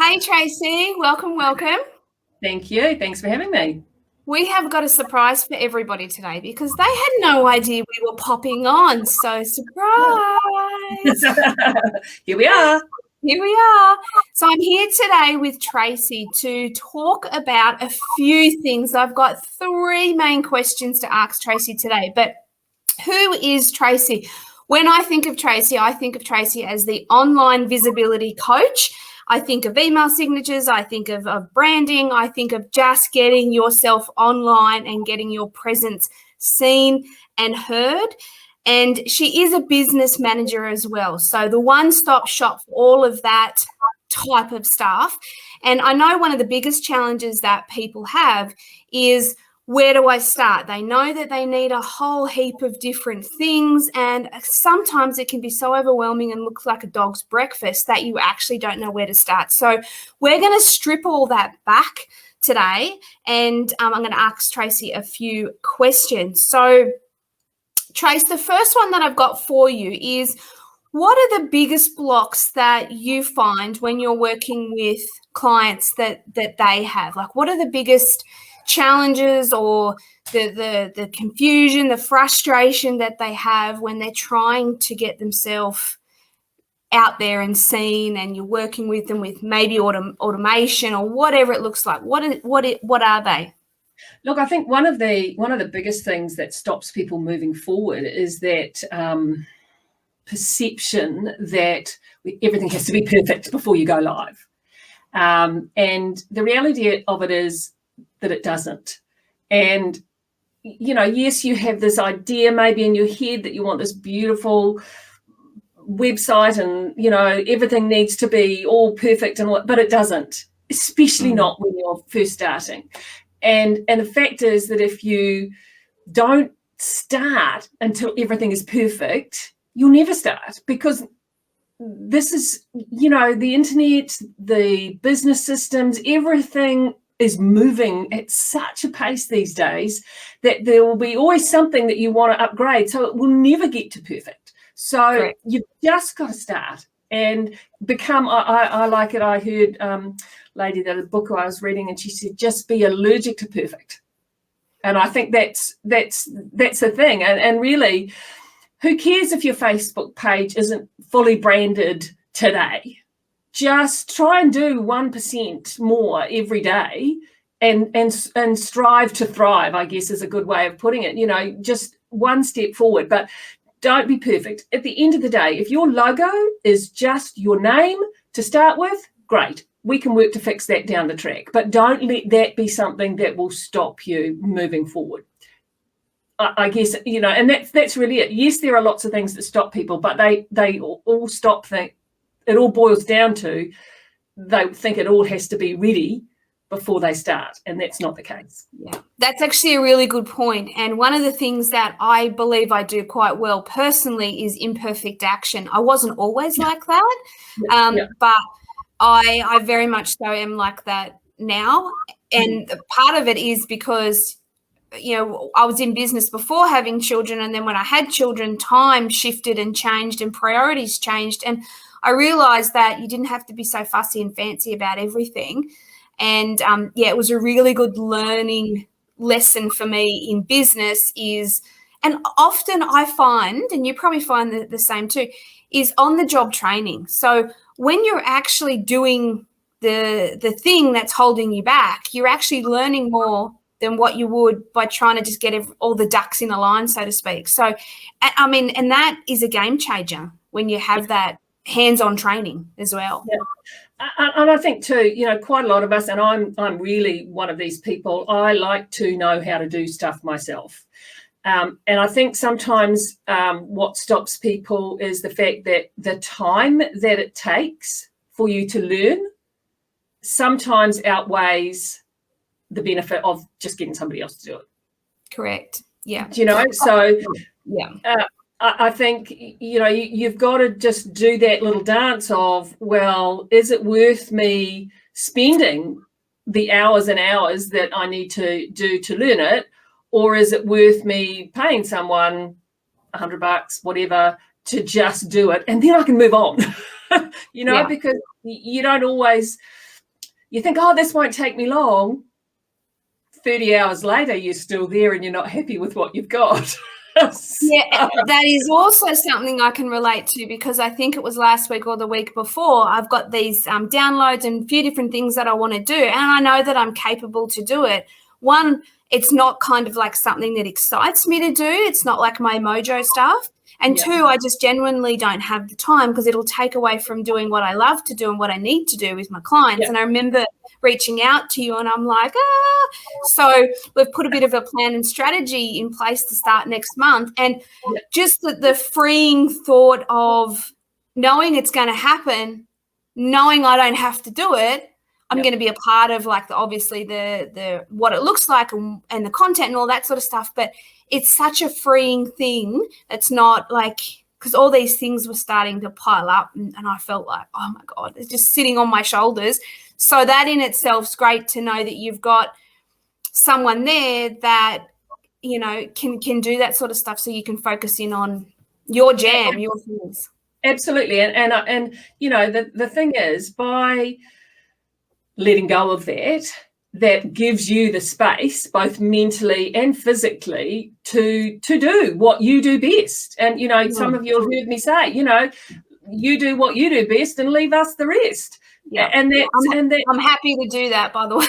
Hey Tracy, welcome. Thank you. Thanks for having me. We have got a surprise for everybody today because they had no idea we were popping on. So surprise! Here we are. Here we are. So I'm here today with Tracy to talk about a few things. I've got three main questions to ask Tracy today. But who is Tracy? When I think of Tracy as the online visibility coach. I think of email signatures, I think of branding, I think of just getting yourself online and getting your presence seen and heard. And she is a business manager as well. So the one-stop shop for all of that type of stuff. And I know one of the biggest challenges that people have is, where do I start? They know that they need a whole heap of different things, and sometimes it can be so overwhelming and looks like a dog's breakfast that you actually don't know where to start. So we're going to strip all that back today, and I'm going to ask Tracy a few questions. So Trace, the first one that I've got for you is, what are the biggest blocks that you find when you're working with clients that they have? Like, what are the biggest challenges or the confusion, the frustration that they have when they're trying to get themselves out there and seen, and you're working with them with maybe automation or whatever it looks like? What are they? Look, I think one of the biggest things that stops people moving forward is that perception that everything has to be perfect before you go live. And the reality of it is that it doesn't. And, yes, you have this idea maybe in your head that you want this beautiful website and, everything needs to be all perfect, but it doesn't, especially not when you're first starting. And the fact is that if you don't start until everything is perfect, you'll never start, because this is, the internet, the business systems, everything is moving at such a pace these days that there will be always something that you want to upgrade. So it will never get to perfect. So Correct. You've just got to start and become, I like it. I heard lady that a book I was reading, and she said, just be allergic to perfect. And I think that's the thing. And really, who cares if your Facebook page isn't fully branded today? Just try and do 1% more every day and strive to thrive, I guess is a good way of putting it. Just one step forward, but don't be perfect. At the end of the day, if your logo is just your name to start with, great. We can work to fix that down the track, but don't let that be something that will stop you moving forward. I guess, and that's really it. Yes, there are lots of things that stop people, but they all stop things. It all boils down to they think it all has to be ready before they start, and that's not the case. Yeah, that's actually a really good point. And one of the things that I believe I do quite well personally is imperfect action. I wasn't always like that, but I very much so am like that now. And part of it is because I was in business before having children, and then when I had children, time shifted and changed and priorities changed, and I realized that you didn't have to be so fussy and fancy about everything. And it was a really good learning lesson for me in business and often I find, and you probably find the same too, is on-the-job training. So when you're actually doing the thing that's holding you back, you're actually learning more than what you would by trying to just get all the ducks in a line, so to speak. So, and that is a game changer when you have that hands-on training as well. Yeah. And I think too, quite a lot of us, and I'm really one of these people, I like to know how to do stuff myself. And I think sometimes what stops people is the fact that the time that it takes for you to learn sometimes outweighs the benefit of just getting somebody else to do it. Correct. Yeah. So yeah. I think, you've got to just do that little dance of, well, is it worth me spending the hours and hours that I need to do to learn it? Or is it worth me paying someone $100, whatever, to just do it? And then I can move on, because you don't always you think, oh, this won't take me long. 30 hours later, you're still there and you're not happy with what you've got. So. Yeah, that is also something I can relate to, because I think it was last week or the week before, I've got these downloads and a few different things that I want to do, and I know that I'm capable to do it. One, it's not kind of like something that excites me to do. It's not like my mojo stuff. And two, I just genuinely don't have the time, because it'll take away from doing what I love to do and what I need to do with my clients. And I remember reaching out to you and I'm like, so we've put a bit of a plan and strategy in place to start next month. And just the freeing thought of knowing it's going to happen, knowing I don't have to do it, I'm going to be a part of, like, obviously the what it looks like and the content and all that sort of stuff. But it's such a freeing thing. It's not like, because all these things were starting to pile up, and I felt like, oh my God, it's just sitting on my shoulders. So that in itself is great to know that you've got someone there that, you know, can do that sort of stuff, so you can focus in on your jam, your things. Absolutely. And you know, the thing is, by letting go of that gives you the space, both mentally and physically, to do what you do best. And, you know, some of you have heard me say, you know, you do what you do best and leave us the rest. Yeah. And I'm happy to do that, by the way.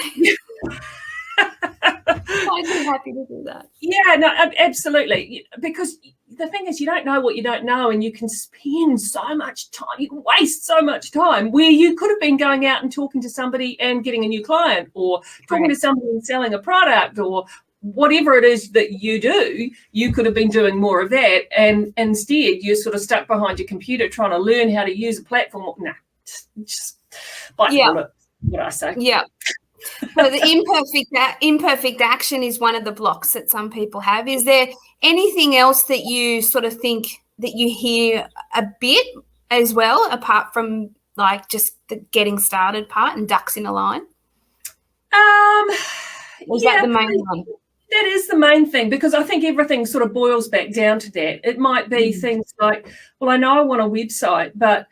I'm happy to do that. Yeah, no, absolutely. Because the thing is, you don't know what you don't know, and you can spend so much time, you can waste so much time where you could have been going out and talking to somebody and getting a new client, or talking to somebody and selling a product, or whatever it is that you do. You could have been doing more of that, and instead you're sort of stuck behind your computer trying to learn how to use a platform. Nah, just bite the bullet, what I say. Yeah. So the imperfect action is one of the blocks that some people have. Is there anything else that you sort of think that you hear a bit as well, apart from like just the getting started part and ducks in a line? Or is that the main one? That is the main thing, because I think everything sort of boils back down to that. It might be things like, well, I know I want a website, but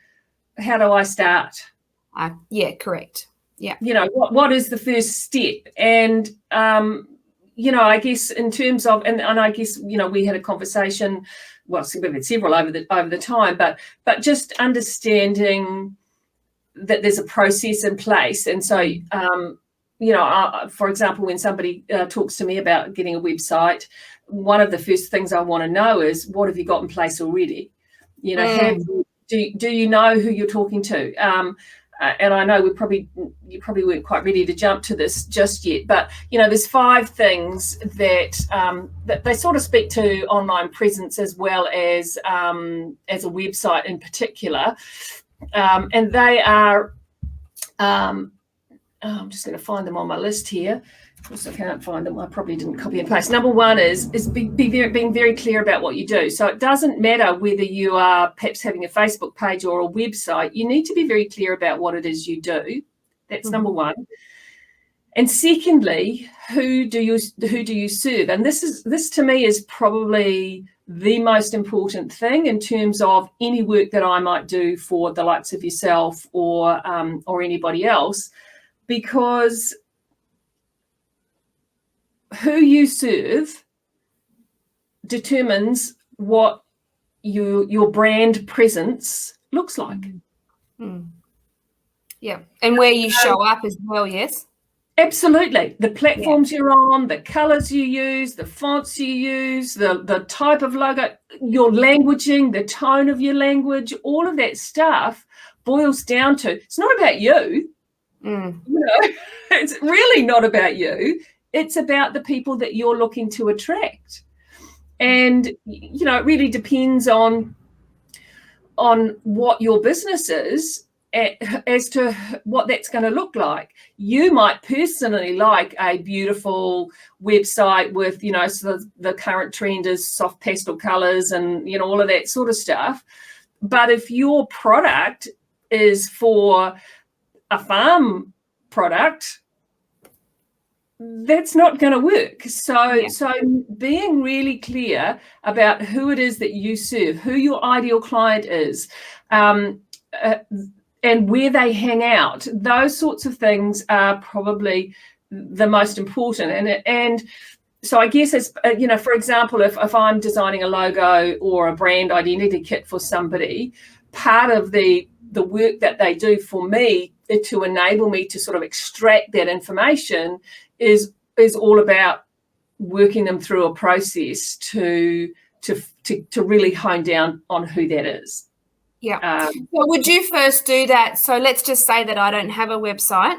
how do I start? Yeah, correct. Yeah. You know, what is the first step? And, you know, I guess in terms of, and I guess, you know, we had a conversation, well, we've had several over the time, but just understanding that there's a process in place. And so, you know, for example, when somebody talks to me about getting a website, one of the first things I want to know is, what have you got in place already? You know, do you know who you're talking to? And I know you probably weren't quite ready to jump to this just yet, but, you know, there's 5 things that they sort of speak to online presence as well as a website in particular, and they are. I'm just going to find them on my list here. Of course, I can't find them. I probably didn't copy and paste. Number 1 is being very clear about what you do. So it doesn't matter whether you are perhaps having a Facebook page or a website. You need to be very clear about what it is you do. That's number 1. And secondly, who do you serve? And this to me is probably the most important thing in terms of any work that I might do for the likes of yourself or anybody else, because who you serve determines what your brand presence looks like. Yeah, and where you show up as well, yes? Absolutely. The platforms you're on, the colours you use, the fonts you use, the type of logo, your languaging, the tone of your language, all of that stuff boils down to, it's not about you. You know, it's really not about you. It's about the people that you're looking to attract. And, you know, it really depends on what your business is as to what that's going to look like. You might personally like a beautiful website with, you know, sort of the current trend is soft pastel colours and, you know, all of that sort of stuff. But if your product is for a farm product, that's not going to work. So being really clear about who it is that you serve, who your ideal client is, and where they hang out. Those sorts of things are probably the most important. And so I guess it's, for example, if I'm designing a logo or a brand identity kit for somebody, part of the work that they do for me to enable me to sort of extract that information is all about working them through a process to really hone down on who that is. Yeah. So would you first do that? So let's just say that I don't have a website.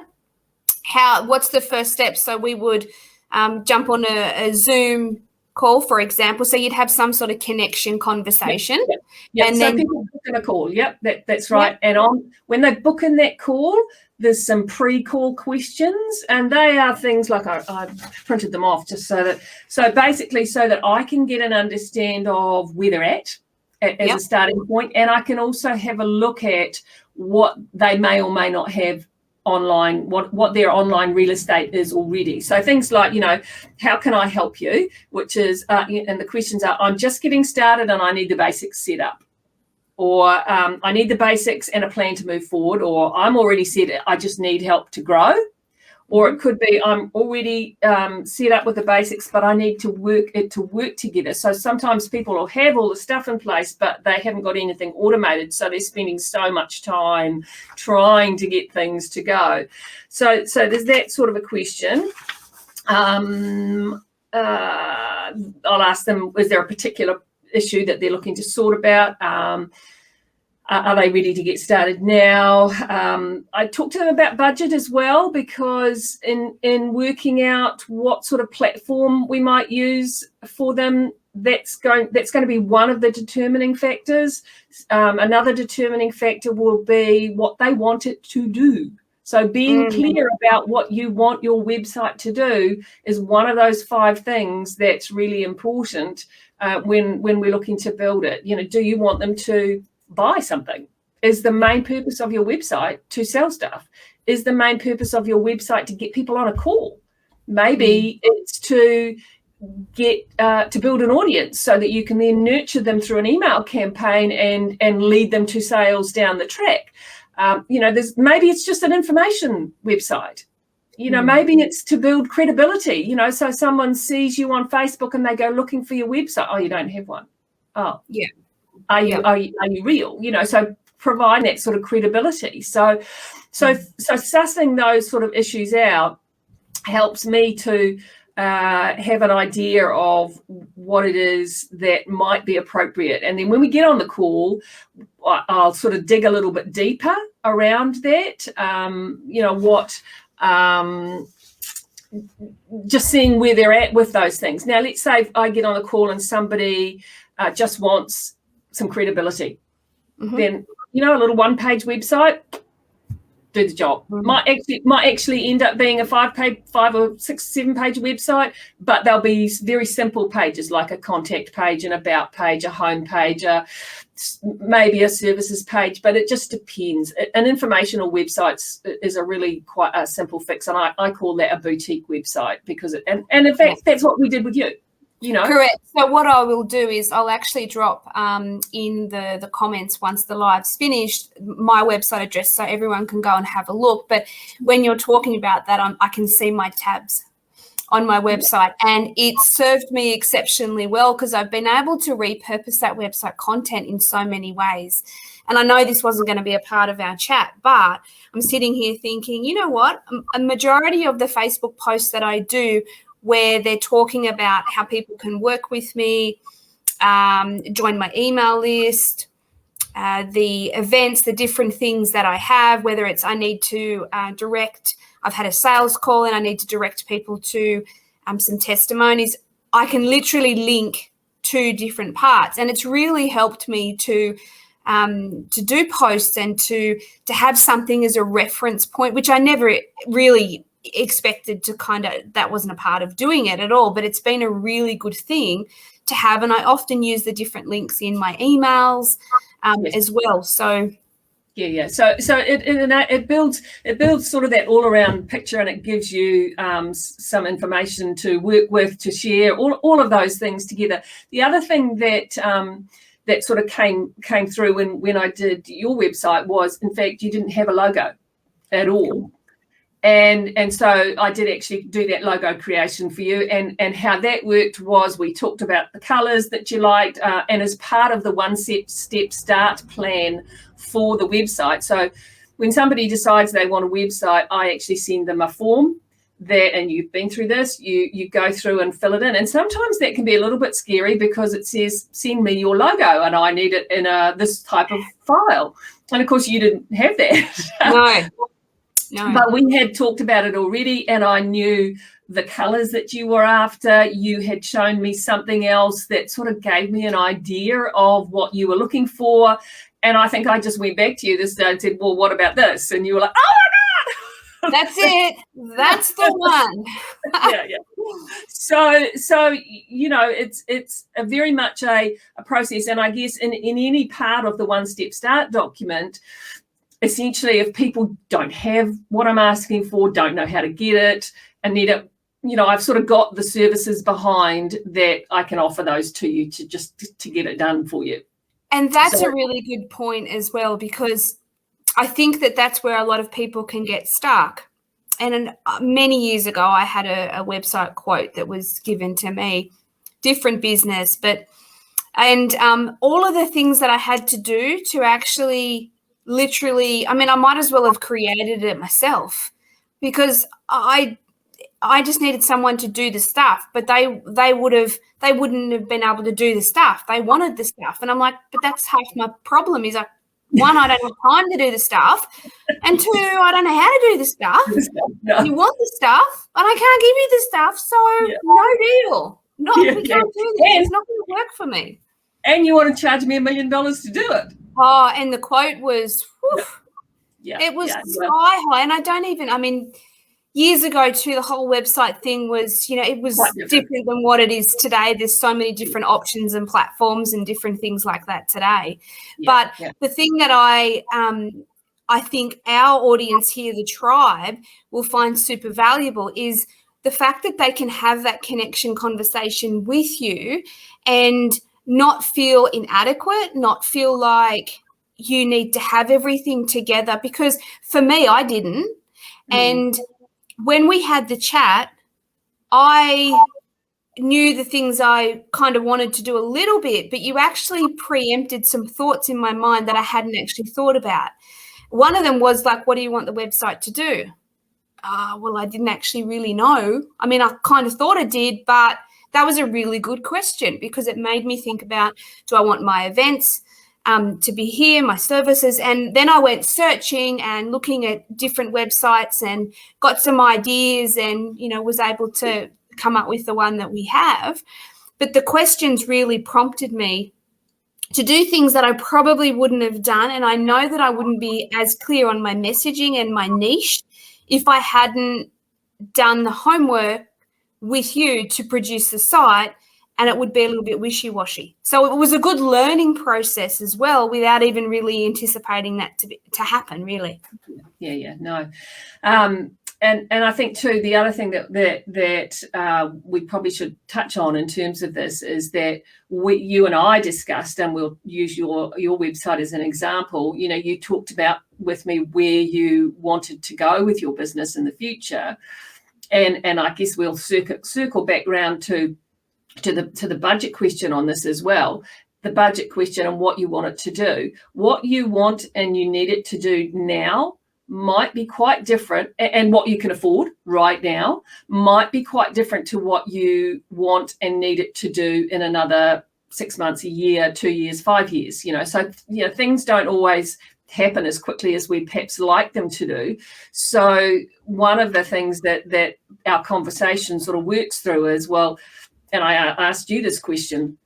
What's the first step? So we would jump on a Zoom call, for example. So you'd have some sort of connection conversation. Yep. And so then people book in a call. Yep, that's right. Yep. And when they book in that call, there's some pre-call questions, and they are things like I printed them off just so that I can get an understand of where they're at as a starting point, and I can also have a look at what they may or may not have online, what their online real estate is already. So things like, how can I help you, which is and the questions are, I'm just getting started and I need the basics set up, or I need the basics and a plan to move forward, or I'm already set, I just need help to grow. Or it could be, I'm already set up with the basics, but I need to work together. So sometimes people will have all the stuff in place, but they haven't got anything automated. So they're spending so much time trying to get things to go. So there's that sort of a question. I'll ask them, is there a particular issue that they're looking to sort about? Are they ready to get started now? I talked to them about budget as well, because in working out what sort of platform we might use for them, that's going to be one of the determining factors. Another determining factor will be what they want it to do. So being clear about what you want your website to do is one of those 5 things that's really important when we're looking to build it. Do you want them to buy something? Is the main purpose of your website to sell stuff? Is the main purpose of your website to get people on a call? Maybe it's to get to build an audience so that you can then nurture them through an email campaign and lead them to sales down the track. Maybe it's just an information website. Maybe it's to build credibility. So someone sees you on Facebook and they go looking for your website. Oh, you don't have one. Oh, yeah. Are you real? So provide that sort of credibility. So sussing those sort of issues out helps me to have an idea of what it is that might be appropriate. And then when we get on the call, I'll sort of dig a little bit deeper around that. Just seeing where they're at with those things. Now, let's say I get on the call and somebody just wants some credibility. Then a little 1-page website, do the job. Might actually end up being a 5 or 6, 7-page website, but they'll be very simple pages, like a contact page, an about page, a home page, maybe a services page, but it just depends. An informational website is a really quite a simple fix, and I call that a boutique website, because and in fact that's what we did with you. Correct. So what I will do is I'll actually drop in the comments once the live's finished my website address, so everyone can go and have a look. But when you're talking about that, I can see my tabs on my website, and it served me exceptionally well, because I've been able to repurpose that website content in so many ways. And I know this wasn't going to be a part of our chat, but I'm sitting here thinking, you know what? A majority of the Facebook posts that I do, where they're talking about how people can work with me, join my email list, the events, the different things that I have, whether it's I need to I've had a sales call and I need to direct people to some testimonies. I can literally link 2 different parts, and it's really helped me to do posts and to have something as a reference point, which I never really expected to that wasn't a part of doing it at all, but it's been a really good thing to have. And I often use the different links in my emails as well. So So it builds sort of that all around picture, and it gives you some information to work with, to share, all of those things together. The other thing that that sort of came through when I did your website was, in fact, you didn't have a logo at all. And so I did actually do that logo creation for you. And how that worked was we talked about the colours that you liked, and as part of the one-step start plan for the website. So when somebody decides they want a website, I actually send them a form that, and you've been through this, you go through and fill it in. And sometimes that can be a little bit scary because it says, send me your logo, and I need it in this type of file. And of course, you didn't have that. No. But we had talked about it already, and I knew the colours that you were after. You had shown me something else that sort of gave me an idea of what you were looking for. And I think I just went back to you this day and said, well, what about this? And you were like, oh my God! That's it. That's the one. Yeah. So you know, it's a very much a process. And I guess in any part of the one-step start document, essentially, if people don't have what I'm asking for, don't know how to get it, and need it, you know, I've sort of got the services behind that I can offer those to you to get it done for you. And that's a really good point as well, because I think that's where a lot of people can get stuck. And many years ago, I had a website quote that was given to me, different business, and all of the things that I had to do to actually literally, I mean, I might as well have created it myself, because I just needed someone to do the stuff, but they wouldn't have been able to do the stuff. They wanted the stuff. And I'm like, but that's half my problem is, one, I don't have time to do the stuff, and two, I don't know how to do the stuff. No. You want the stuff, and I can't give you the stuff, so no deal. We can't do this. It's not going to work for me. And you want to charge me $1 million to do it. Oh, and the quote was, it was sky high. And I mean, years ago too, the whole website thing was, you know, it was different than what it is today. There's so many different options and platforms and different things like that today. But the thing that I think our audience here, the tribe, will find super valuable is the fact that they can have that connection conversation with you and not feel inadequate, not feel like you need to have everything together. Because for me, I didn't. And when we had the chat, I knew the things I kind of wanted to do a little bit, but you actually preempted some thoughts in my mind that I hadn't actually thought about. One of them was like, what do you want the website to do? Well, I didn't actually really know. I mean, I kind of thought I did, but that was a really good question, because it made me think about, do I want my events to be here, my services? And then I went searching and looking at different websites and got some ideas and, you know, was able to come up with the one that we have. But the questions really prompted me to do things that I probably wouldn't have done. And I know that I wouldn't be as clear on my messaging and my niche if I hadn't done the homework with you to produce the site, and it would be a little bit wishy-washy. So it was a good learning process as well, without even really anticipating that to happen, really. No. And I think too, the other thing that we probably should touch on in terms of this is that you and I discussed, and we'll use your website as an example. You know, you talked about with me where you wanted to go with your business in the future. And I guess we'll circle back round to the budget question on this as well. The budget question and what you want it to do. What you want and you need it to do now might be quite different, and what you can afford right now might be quite different to what you want and need it to do in another 6 months, a year, 2 years, 5 years. You know, so you know, things don't always happen as quickly as we perhaps like them to do. So one of the things that our conversation sort of works through is, well, and I asked you this question,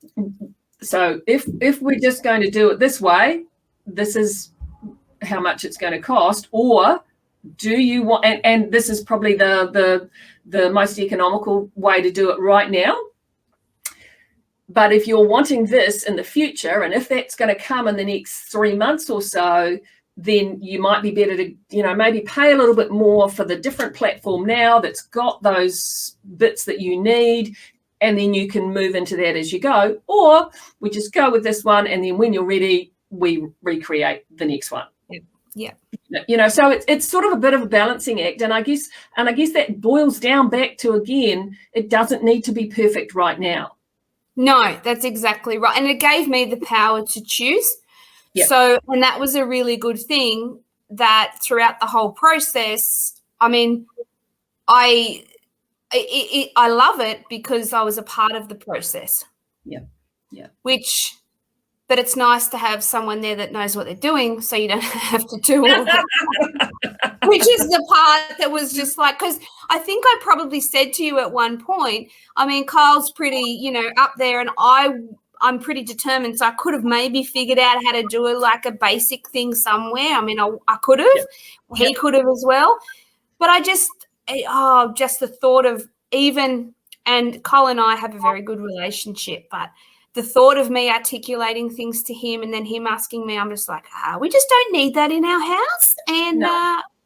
so if we're just going to do it this way, this is how much it's going to cost, or do you want, and this is probably the most economical way to do it right now, but if you're wanting this in the future, and if that's going to come in the next 3 months or so, then you might be better to, you know, maybe pay a little bit more for the different platform now that's got those bits that you need. and then you can move into that as you go, or we just go with this one, and then when you're ready, we recreate the next one. Yeah. So it's sort of a bit of a balancing act, and I guess that boils down back to, again, it doesn't need to be perfect right now. No, that's exactly right. And it gave me the power to choose. Yep. So, and that was a really good thing, that throughout the whole process, I mean, I love it because I was a part of the process. Yeah. But it's nice to have someone there that knows what they're doing, so you don't have to do all of it. Which is the part that was just like, because I think I probably said to you at one point, I mean, Kyle's pretty, up there, and I'm pretty determined, so I could have maybe figured out how to do like a basic thing somewhere. I mean, I could have. Yep. He could have as well. But I just the thought of and Kyle and I have a very good relationship, but the thought of me articulating things to him and then him asking me, I'm just like, we just don't need that in our house. And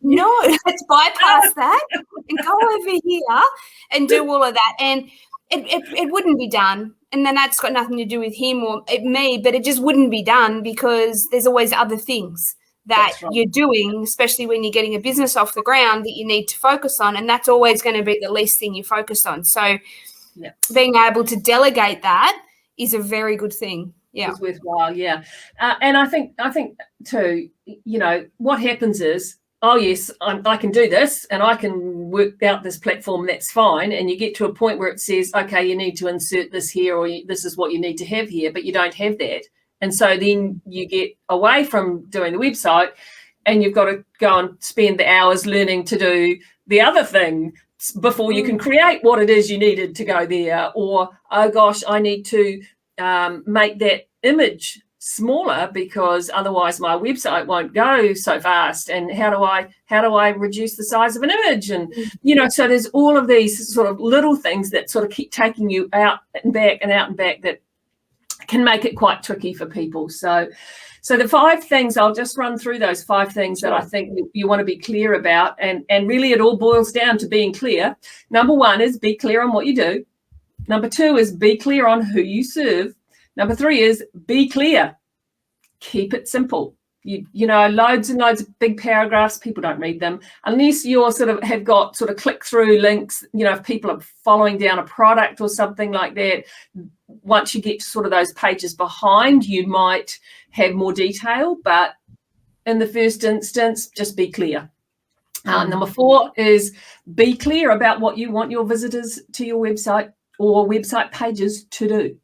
no, let's bypass that and go over here and do all of that. And it wouldn't be done. And then that's got nothing to do with him or me, but it just wouldn't be done because there's always other things that you're doing, especially when you're getting a business off the ground, that you need to focus on. And that's always going to be the least thing you focus on. So being able to delegate that is a very good thing. Yeah. It's worthwhile. Yeah. And I think too, what happens is, oh yes, I can do this and I can work out this platform, that's fine. And you get to a point where it says, okay, you need to insert this here, or this is what you need to have here, but you don't have that. And so then you get away from doing the website and you've got to go and spend the hours learning to do the other thing before you can create what it is you needed to go there. Or, oh gosh, I need to make that image smaller because otherwise my website won't go so fast. And how do I reduce the size of an image? And, so there's all of these sort of little things that sort of keep taking you out and back and out and back that can make it quite tricky for people. So the 5 things, I'll just run through those 5 things that I think you want to be clear about. And really it all boils down to being clear. Number 1 is be clear on what you do. Number 2 is be clear on who you serve. Number 3 is be clear. Keep it simple. Loads and loads of big paragraphs, people don't read them unless you're have got click-through links. If people are following down a product or something like that, once you get to those pages behind, you might have more detail, but in the first instance, just be clear. Number 4 is be clear about what you want your visitors to your website or website pages to do.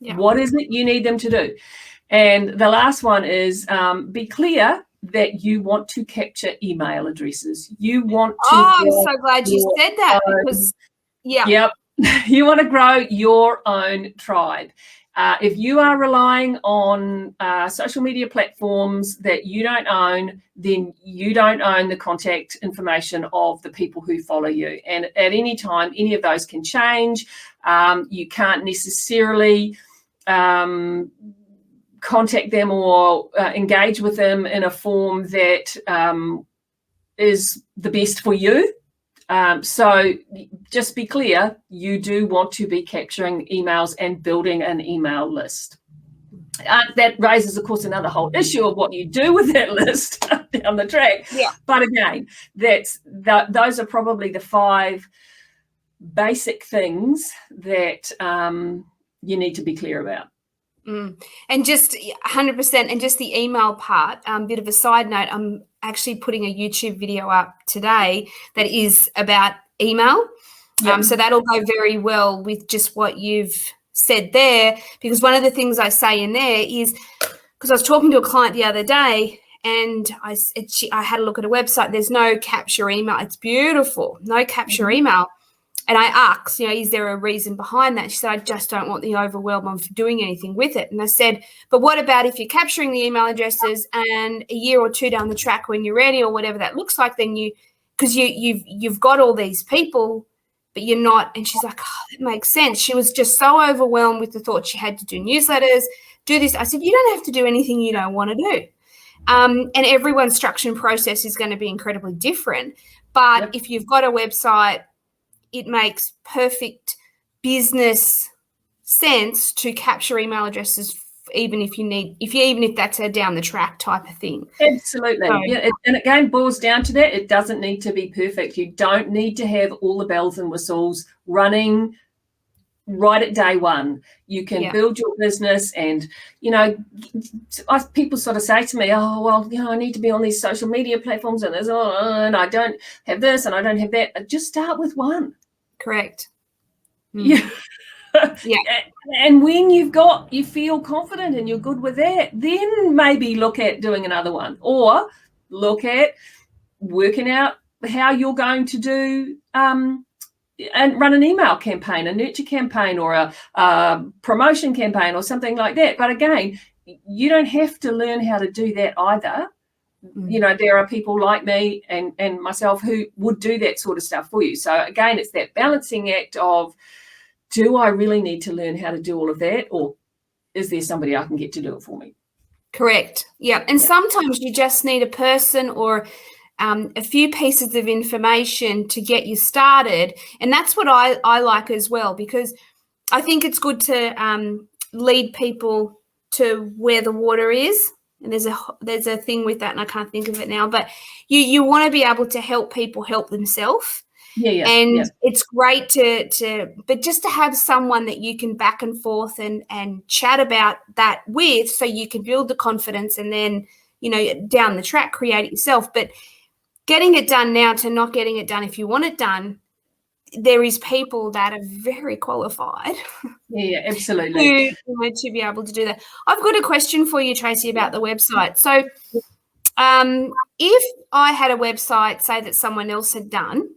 Yeah. What is it you need them to do? And the last one is be clear that you want to capture email addresses. You want to. Oh, I'm so glad you said that because, Yep. You want to grow your own tribe. If you are relying on social media platforms that you don't own, then you don't own the contact information of the people who follow you. And at any time, any of those can change. You can't necessarily contact them or engage with them in a form that is the best for you. So just be clear, you do want to be capturing emails and building an email list. That raises, of course, another whole issue of what you do with that list down the track. Yeah. But again, those are probably the 5 basic things that you need to be clear about. And just 100%, and just the email part, bit of a side note, I'm actually putting a YouTube video up today that is about email. Yep. So that'll go very well with just what you've said there, because one of the things I say in there is, because I was talking to a client the other day and I had a look at a website, there's no capture email. It's beautiful, no capture email. And I asked, is there a reason behind that? She said, I just don't want the overwhelm of doing anything with it. And I said, but what about if you're capturing the email addresses and a year or 2 down the track when you're ready or whatever that looks like, then because you've got all these people, but you're not. And she's like, oh, that makes sense. She was just so overwhelmed with the thought she had to do newsletters, do this. I said, you don't have to do anything you don't want to do. And everyone's structure and process is going to be incredibly different. But if you've got a website, it makes perfect business sense to capture email addresses, even if that's a down the track type of thing. Absolutely. So, and again, boils down to that. It doesn't need to be perfect. You don't need to have all the bells and whistles running right at day one. You can build your business, and people sort of say to me, oh, well, I need to be on these social media platforms, and and I don't have this and I don't have that. Just start with one. Correct. Yeah. And when you feel confident and you're good with that, then maybe look at doing another one, or look at working out how you're going to do and run an email campaign, a nurture campaign, or a promotion campaign, or something like that. But again, you don't have to learn how to do that either. There are people like me and myself who would do that sort of stuff for you. So again, it's that balancing act of, do I really need to learn how to do all of that, or is there somebody I can get to do it for me? Correct. Yeah. And sometimes you just need a person or a few pieces of information to get you started. And that's what I like as well, because I think it's good to lead people to where the water is. And there's a thing with that, and I can't think of it now. But you want to be able to help people help themselves. It's great but just to have someone that you can back and forth and chat about that with, so you can build the confidence, and then, down the track, create it yourself. But getting it done now to not getting it done if you want it done, there is people that are very qualified. Yeah, absolutely. to be able to do that. I've got a question for you, Tracy, about the website. So if I had a website, say, that someone else had done,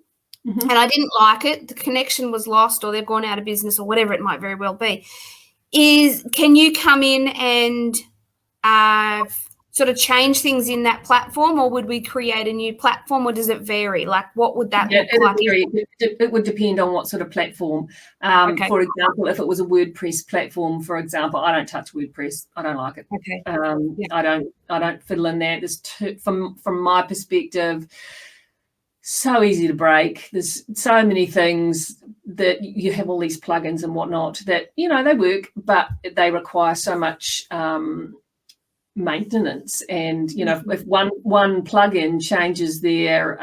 and I didn't like it, the connection was lost, or they've gone out of business, or whatever it might very well be, can you come in and sort of change things in that platform, or would we create a new platform, or does it vary? Like, what would that look like? It would depend on what sort of platform. For example, if it was a WordPress platform, for example, I don't touch WordPress. I don't like it. I don't fiddle in that. There's from my perspective, so easy to break. There's so many things that you have, all these plugins and whatnot that, they work, but they require so much maintenance. And, if one plugin changes their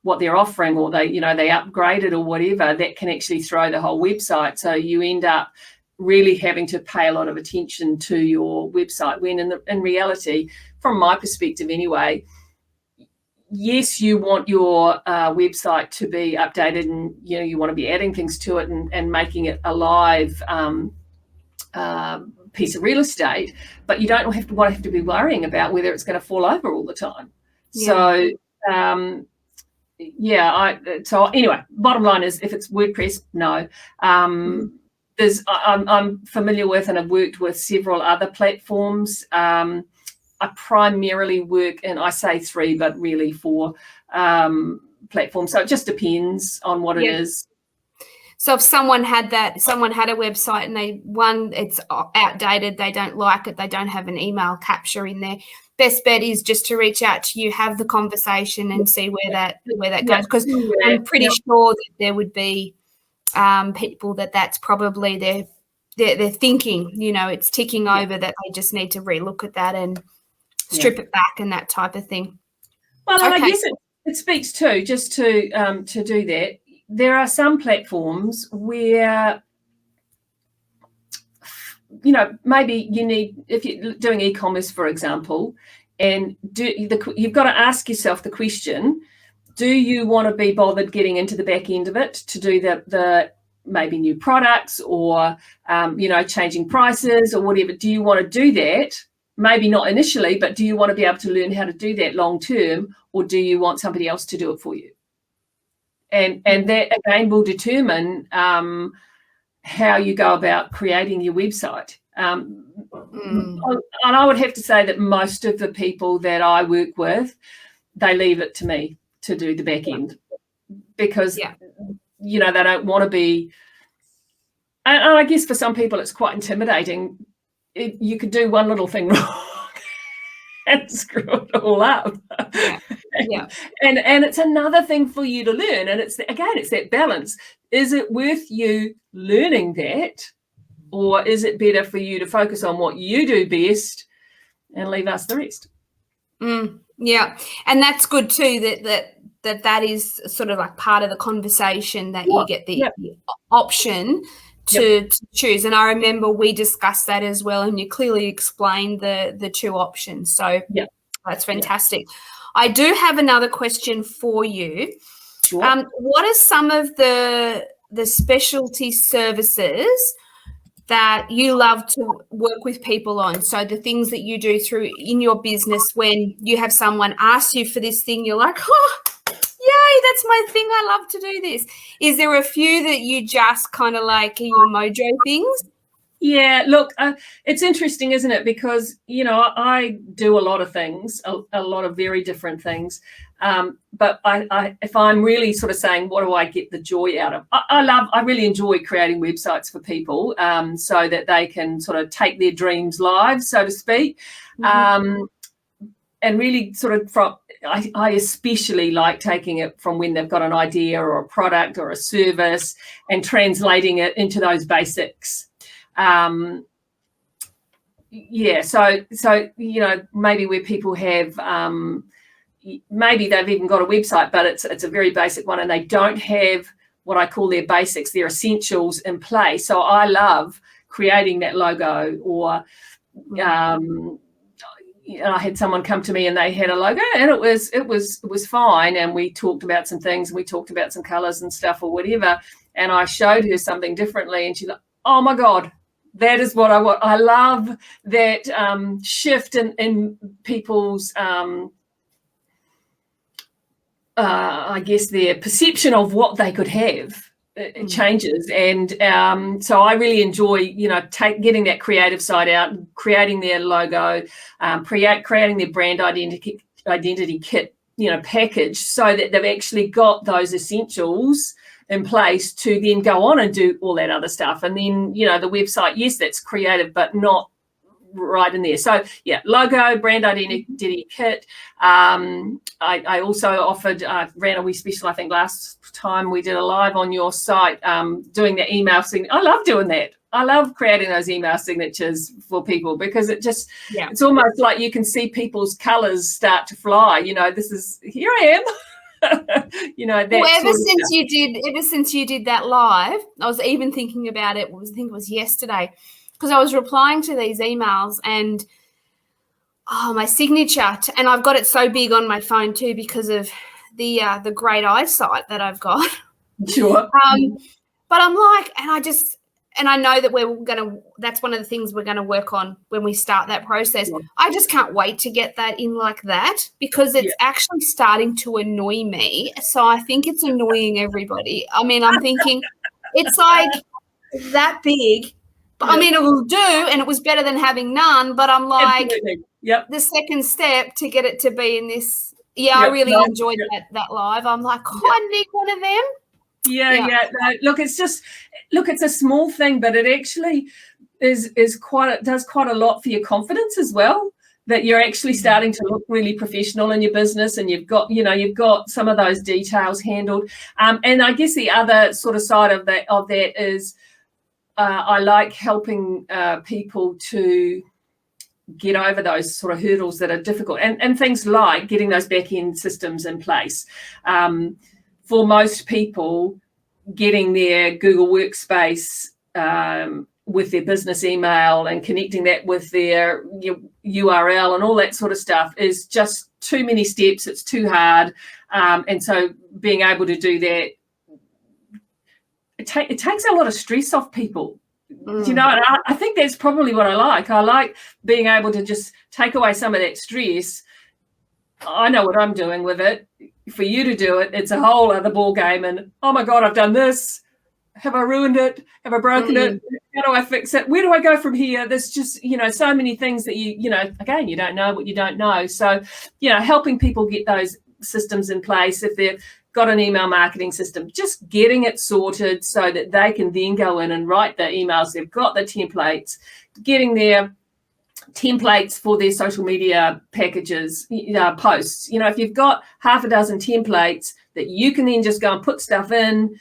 what they're offering, or they upgrade it or whatever, that can actually throw the whole website. So you end up really having to pay a lot of attention to your website, when in reality, from my perspective anyway, yes, you want your website to be updated, and you want to be adding things to it and making it a live piece of real estate, but you don't have to be worrying about whether it's going to fall over all the time. So so anyway, bottom line is, if it's WordPress, no. I'm familiar with, and I've worked with several other platforms. I primarily work in, I say 3, but really 4 platforms. So it just depends on what it is. So if someone had a website and it's outdated, they don't like it, they don't have an email capture in there, best bet is just to reach out to you, have the conversation, and see where that goes. Because I'm pretty sure that there would be people that's probably they're thinking, it's ticking over, that they just need to relook at that and strip it back and that type of thing. Well, and I guess it speaks to, just to do that, there are some platforms where, maybe you need, if you're doing e-commerce, for example, and you've got to ask yourself the question, do you want to be bothered getting into the back end of it to do the maybe new products, or, changing prices or whatever? Do you want to do that? Maybe not initially, but do you want to be able to learn how to do that long term, or do you want somebody else to do it for you? And that, again, will determine how you go about creating your website. And I would have to say that most of the people that I work with, they leave it to me to do the back end, because, they don't want to be. And I guess for some people it's quite intimidating. You could do one little thing wrong and screw it all up. Yeah. And it's another thing for you to learn. And it's that balance. Is it worth you learning that, or is it better for you to focus on what you do best and leave us the rest? Yeah, and that's good too. That is sort of like part of the conversation, that you get the option to choose. And I remember we discussed that as well, and you clearly explained the two options. So that's fantastic. I do have another question for you. Sure. What are some of the specialty services that you love to work with people on? So the things that you do in your business, when you have someone ask you for this thing, you're like, oh, yay, that's my thing. I love to do this. Is there a few that you just kind of like are your mojo things? Yeah, look, it's interesting, isn't it? Because, I do a lot of things, a lot of very different things. But if I'm really sort of saying, what do I get the joy out of? I really enjoy creating websites for people, so that they can sort of take their dreams live, so to speak. And really sort of I especially like taking it from when they've got an idea or a product or a service and translating it into those basics. So maybe where people have maybe they've even got a website, but it's a very basic one, and they don't have what I call their basics, their essentials in place. So I love creating that logo, or I had someone come to me and they had a logo, and it was fine, and we talked about some things, and we talked about some colors and stuff or whatever, and I showed her something differently, and she's like, oh my God, that is what I want. I love that shift in people's I guess their perception of what they could have. It changes, and so I really enjoy getting that creative side out, creating their logo, creating their brand identity kit package, so that they've actually got those essentials in place to then go on and do all that other stuff. And then the website, yes, that's creative, but not right in there. So logo, brand identity kit. I also offered, ran a wee special, I think last time we did a live on your site, doing the email signature. I love doing that. I love creating those email signatures for people, because it's almost like you can see people's colors start to fly. This is, here I am. Ever since you did that live, I was even thinking about it. I think it was yesterday, because I was replying to these emails, and my signature, and I've got it so big on my phone too because of the great eyesight that I've got. Sure. But I'm like, and I know that that's one of the things we're going to work on when we start that process. Yeah. I just can't wait to get that in like that, because it's actually starting to annoy me. So I think it's annoying everybody. I mean, I'm thinking it's like that big, but I mean, it will do, and it was better than having none, but I'm like, the second step to get it to be in this. I really enjoyed that live. I'm like, I need one of them. No, look, it's a small thing, but it actually does quite a lot for your confidence as well, that you're actually starting to look really professional in your business, and you've got some of those details handled. And I guess the other sort of side of that is I like helping people to get over those sort of hurdles that are difficult, and things like getting those back-end systems in place. For most people, getting their Google Workspace with their business email and connecting that with their URL and all that sort of stuff is just too many steps. It's too hard. And so being able to do that, it takes a lot of stress off people. And I think that's probably what I like. I like being able to just take away some of that stress. I know what I'm doing with it. For you to do it, it's a whole other ball game. And oh my God, I've done this. Have I ruined it? Have I broken it? How do I fix it? Where do I go from here? There's just, so many things that again, you don't know what you don't know. So, helping people get those systems in place. If they've got an email marketing system, just getting it sorted so that they can then go in and write the emails. They've got the templates, getting their templates for their social media packages, posts. If you've got half a dozen templates that you can then just go and put stuff in,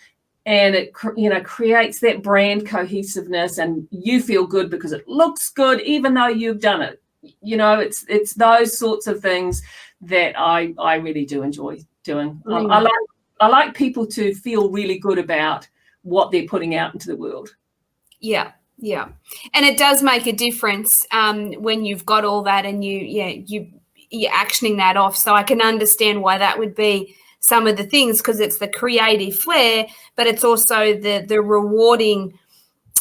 and it creates that brand cohesiveness, and you feel good because it looks good even though you've done it. It's those sorts of things that I really do enjoy doing. I like people to feel really good about what they're putting out into the world. Yeah. And it does make a difference when you've got all that and you're actioning that off. So I can understand why that would be some of the things, because it's the creative flair, but it's also the rewarding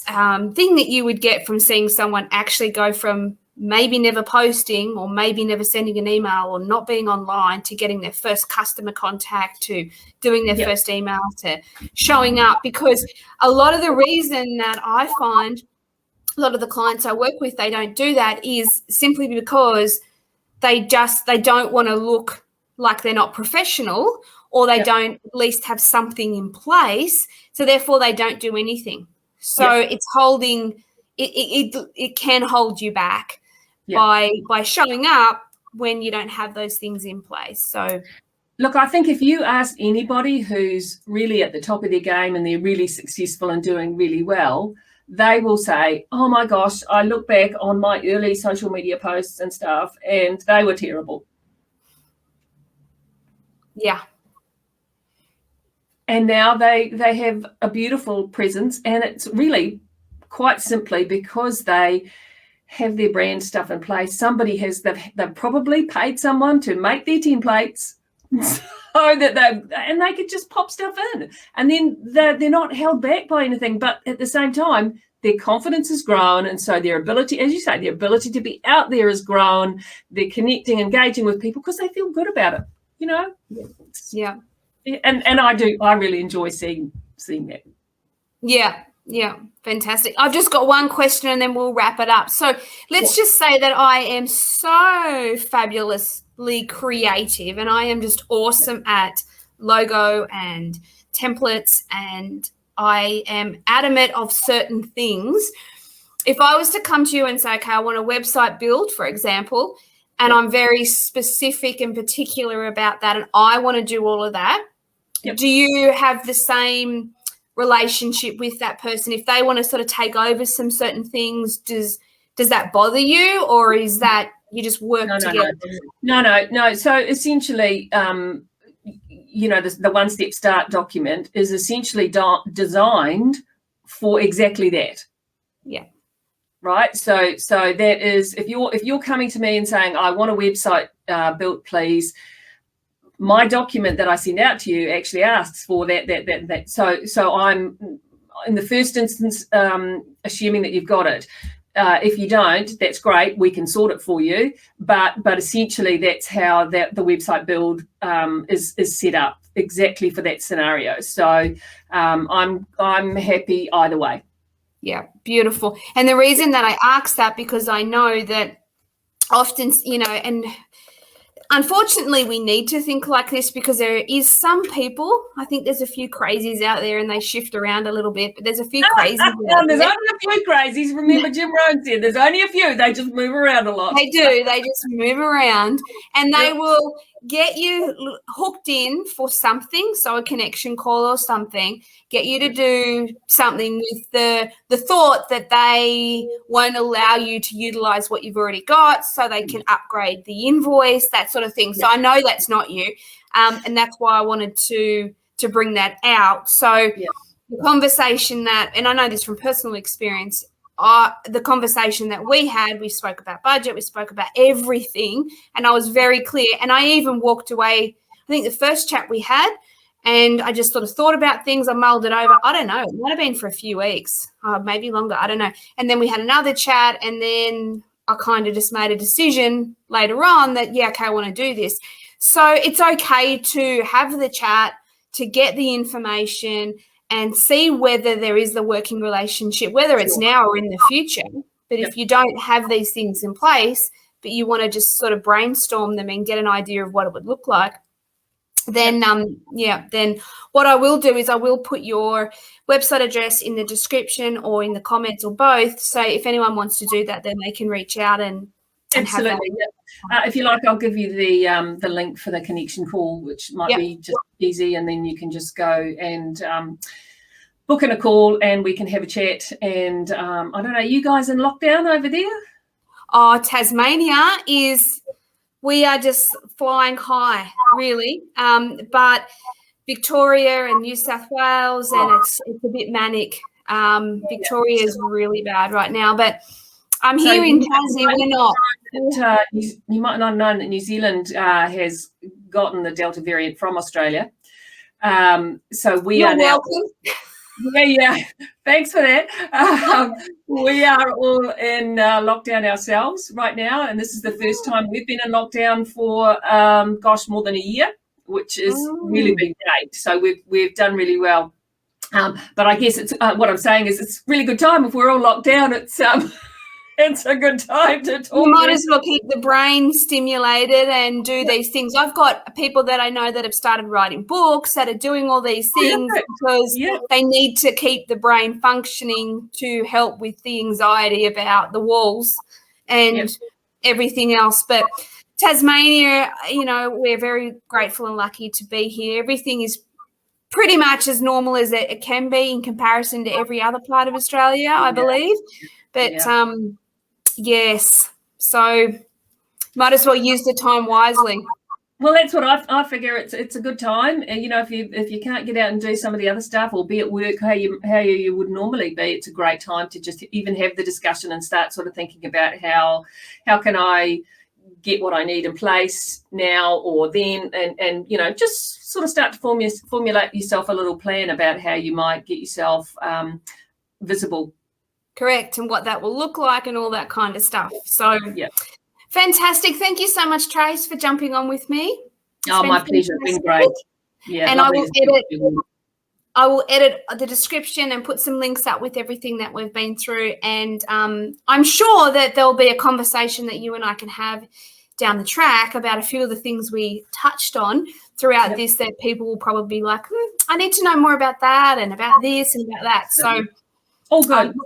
thing that you would get from seeing someone actually go from maybe never posting or maybe never sending an email or not being online to getting their first customer contact to doing their first email to showing up. Because a lot of the reason that I find a lot of the clients I work with, they don't do that is simply because they don't want to look like they're not professional, or they don't at least have something in place. So therefore they don't do anything. So it's holding, it can hold you back by showing up when you don't have those things in place. So look, I think if you ask anybody who's really at the top of their game and they're really successful and doing really well, they will say, oh my gosh, I look back on my early social media posts and stuff and they were terrible. Yeah. And now they have a beautiful presence, and it's really quite simply because they have their brand stuff in place. They've probably paid someone to make their templates so that they could just pop stuff in, and then they're not held back by anything. But at the same time, their confidence has grown, and so their ability, as you say, their ability to be out there has grown. They're connecting, engaging with people because they feel good about it. Yeah. And I really enjoy seeing that. Yeah, fantastic. I've just got one question and then we'll wrap it up. So let's just say that I am so fabulously creative and I am just awesome at logo and templates, and I am adamant of certain things. If I was to come to you and say, okay, I want a website build, for example, and I'm very specific and particular about that, and I want to do all of that, do you have the same relationship with that person? If they want to sort of take over some certain things, does that bother you, or is that you just work together? No. So essentially, the one-step start document is essentially designed for exactly that. Yeah. Right. So that is, if you're coming to me and saying, I want a website built, please, my document that I send out to you actually asks for that. So I'm in the first instance assuming that you've got it. If you don't, that's great. We can sort it for you. But essentially, that's how the website build is set up exactly for that scenario. So I'm happy either way. Yeah, beautiful. And the reason that I ask that, because I know that often, and unfortunately we need to think like this, because there is some people, I think there's a few crazies out there and they shift around a little bit, but there's a few crazies out there. There's only a few crazies. Remember Jim Rohn said there's only a few. They just move around a lot. They do. They just move around, and they will get you hooked in for something, so a connection call or something, get you to do something with the thought that they won't allow you to utilize what you've already got, so they can upgrade the invoice, that sort of thing. So I know that's not you, and that's why I wanted to bring that out. So the conversation that, and I know this from personal experience, the conversation that we had, we spoke about budget, we spoke about everything, and I was very clear. And I even walked away, I think the first chat we had, and I just sort of thought about things. I mulled it over. I don't know. It might have been for a few weeks, maybe longer. I don't know. And then we had another chat, and then I kind of just made a decision later on that, okay, I want to do this. So it's okay to have the chat, to get the information, and see whether there is the working relationship, whether it's now or in the future. But if you don't have these things in place, but you want to just sort of brainstorm them and get an idea of what it would look like, then then what I will do is I will put your website address in the description or in the comments or both. So if anyone wants to do that, then they can reach out and Absolutely. Yeah. If you like, I'll give you the link for the connection call, which might be just easy, and then you can just go and book in a call and we can have a chat. And I don't know, you guys in lockdown over there? Oh, Tasmania we are just flying high, really. But Victoria and New South Wales, and it's a bit manic. Victoria is really bad right now, but I'm here in Tassie. We're not. You might not have known that New Zealand has gotten the Delta variant from Australia. So we are now. Welcome. Yeah. Thanks for that. We are all in lockdown ourselves right now, and this is the first time we've been in lockdown for more than a year, which is really been great. So we've done really well. But I guess it's what I'm saying is it's a really good time if we're all locked down. It's a good time to talk. You might as well keep the brain stimulated and do these things. I've got people that I know that have started writing books, that are doing all these things because they need to keep the brain functioning to help with the anxiety about the walls and everything else. But Tasmania, we're very grateful and lucky to be here. Everything is pretty much as normal as it can be in comparison to every other part of Australia, I believe. But yes, so might as well use the time wisely. Well, that's what I figure. It's a good time. And, if you can't get out and do some of the other stuff or be at work how you would normally be, it's a great time to just even have the discussion and start sort of thinking about how can I get what I need in place now or then, and just sort of start to formulate yourself a little plan about how you might get yourself visible. Correct, and what that will look like and all that kind of stuff. So fantastic. Thank you so much, Trace, for jumping on with me. My pleasure. It's been great. Yeah, and I will edit the description and put some links up with everything that we've been through. And I'm sure that there'll be a conversation that you and I can have down the track about a few of the things we touched on throughout this that people will probably be like, I need to know more about that and about this and about that. So all good.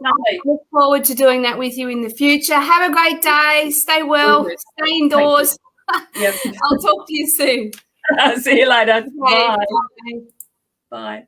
Look forward to doing that with you in the future. Have a great day. Stay well. Stay indoors. I'll talk to you soon. See you later. Okay, Bye. Bye.